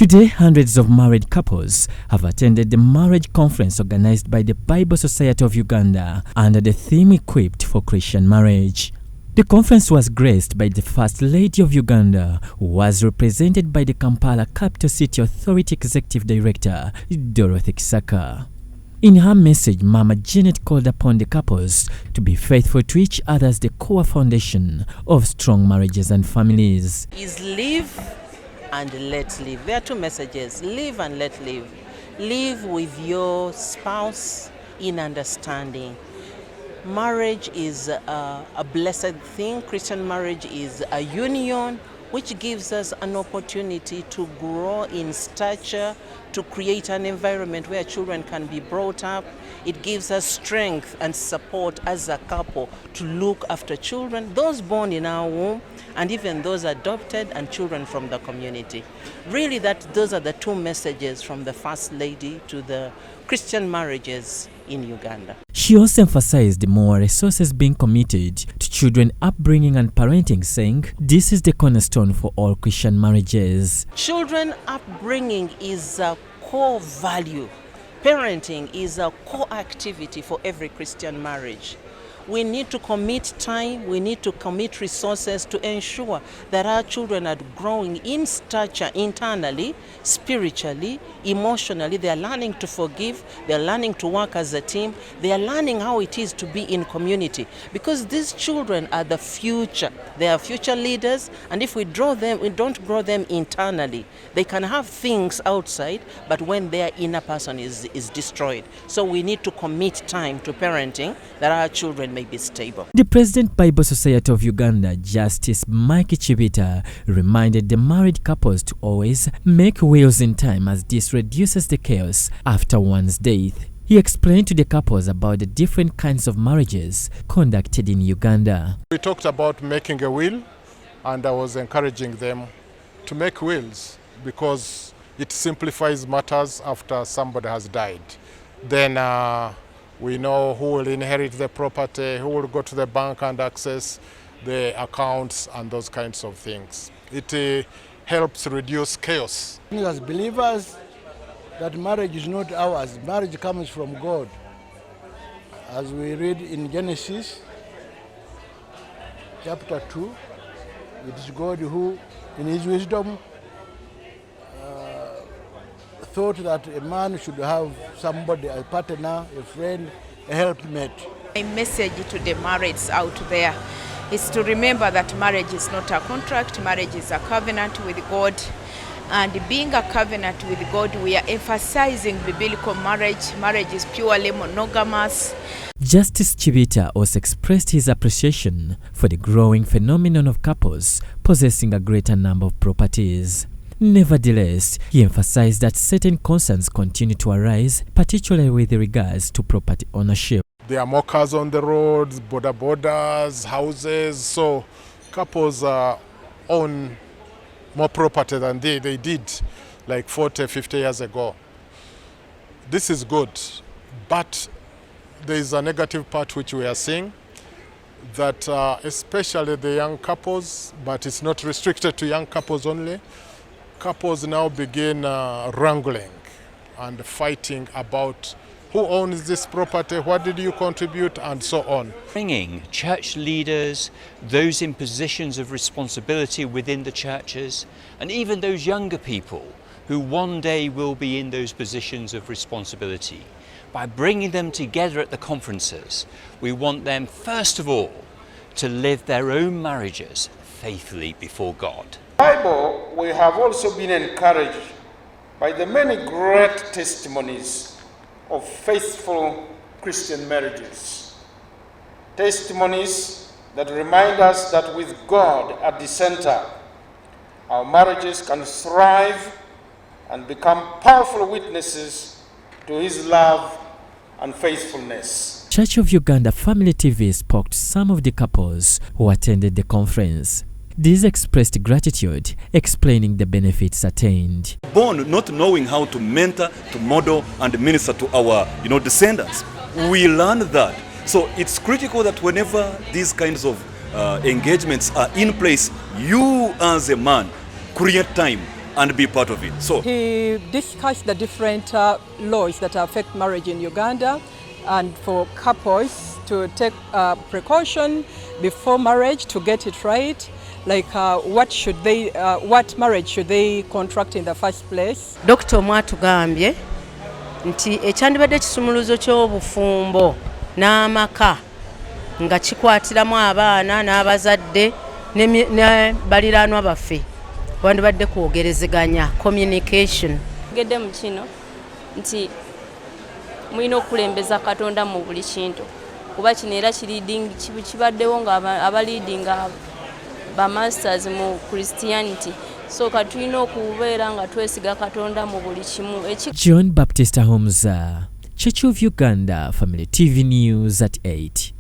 Today, hundreds of married couples have attended the marriage conference organized by the Bible Society of Uganda under the theme Equipped for Christian Marriage. The conference was graced by the First Lady of Uganda, who was represented by the Kampala Capital City Authority Executive Director, Dorothy Kisaka. In her message, Mama Janet called upon the couples to be faithful to each other as the core foundation of strong marriages and families. Is live and let live. There are two messages, live and let live. Live with your spouse in understanding. Marriage is a blessed thing. Christian marriage is a union which gives us an opportunity to grow in stature, to create an environment where children can be brought up. It gives us strength and support as a couple to look after children, those born in our womb, and even those adopted and children from the community. Really, those are the two messages from the First Lady to the Christian marriages in Uganda. She also emphasized more resources being committed to children upbringing and parenting, saying this is the cornerstone for all Christian marriages. Children upbringing is a core value. Parenting is a core activity for every Christian marriage. We need to commit time, we need to commit resources to ensure that our children are growing in stature internally, spiritually, emotionally. They are learning to forgive, they are learning to work as a team, they are learning how it is to be in community. Because these children are the future. They are future leaders, and if we don't grow them internally, they can have things outside, but when their inner person is destroyed. So we need to commit time to parenting that our children may be stable. The President Bible Society of Uganda, Justice Mike Chibita, reminded the married couples to always make wills in time as this reduces the chaos after one's death. He explained to the couples about the different kinds of marriages conducted in Uganda. We talked about making a will, and I was encouraging them to make wills because it simplifies matters after somebody has died. Then we know who will inherit the property, who will go to the bank and access the accounts and those kinds of things. It helps reduce chaos. As believers, that marriage is not ours. Marriage comes from God. As we read in Genesis chapter 2, it is God who, in his wisdom, thought that a man should have somebody, a partner, a friend, a helpmate. My message to the marrieds out there is to remember that marriage is not a contract, marriage is a covenant with God. And being a covenant with God, we are emphasizing biblical marriage. Marriage is purely monogamous. Justice Chibita also expressed his appreciation for the growing phenomenon of couples possessing a greater number of properties. Nevertheless, he emphasized that certain concerns continue to arise, particularly with regards to property ownership. There are more cars on the roads, borders, houses, so couples own more property than they did like 40, 50 years ago. This is good, but there is a negative part which we are seeing, that especially the young couples, but it's not restricted to young couples only, couples now begin wrangling and fighting about who owns this property, what did you contribute, and so on. Bringing church leaders, those in positions of responsibility within the churches, and even those younger people who one day will be in those positions of responsibility. By bringing them together at the conferences, we want them, first of all, to live their own marriages faithfully before God. Bible, we have also been encouraged by the many great testimonies of faithful Christian marriages. Testimonies that remind us that with God at the center, our marriages can thrive and become powerful witnesses to His love and faithfulness. Church of Uganda Family TV spoke to some of the couples who attended the conference. These expressed gratitude, explaining the benefits attained. Born not knowing how to mentor, to model, and minister to our descendants. We learn that. So it's critical that whenever these kinds of engagements are in place, you as a man create time and be part of it. So he discussed the different laws that affect marriage in Uganda, and for couples to take precaution before marriage to get it right, like what marriage should they contract in the first place. Dr. Mwatugambye nti ekyandibadde kisumuluzo ky'obufumbo n'amaka nga kikwatiramu abaana n'abazadde ne baliraanwa baffe wandibadde kwogerezeganya communication. Gedde mu kino nti mulina okulembeza Katonda mu buli kintu kuba kino era kibaddewo nga abaleadinga ba masters mu Christianity, so katulina okubeera nga twesiga Katonda mu buli kimu. John Baptist Ahomza, Church of Uganda, Family TV News at 8.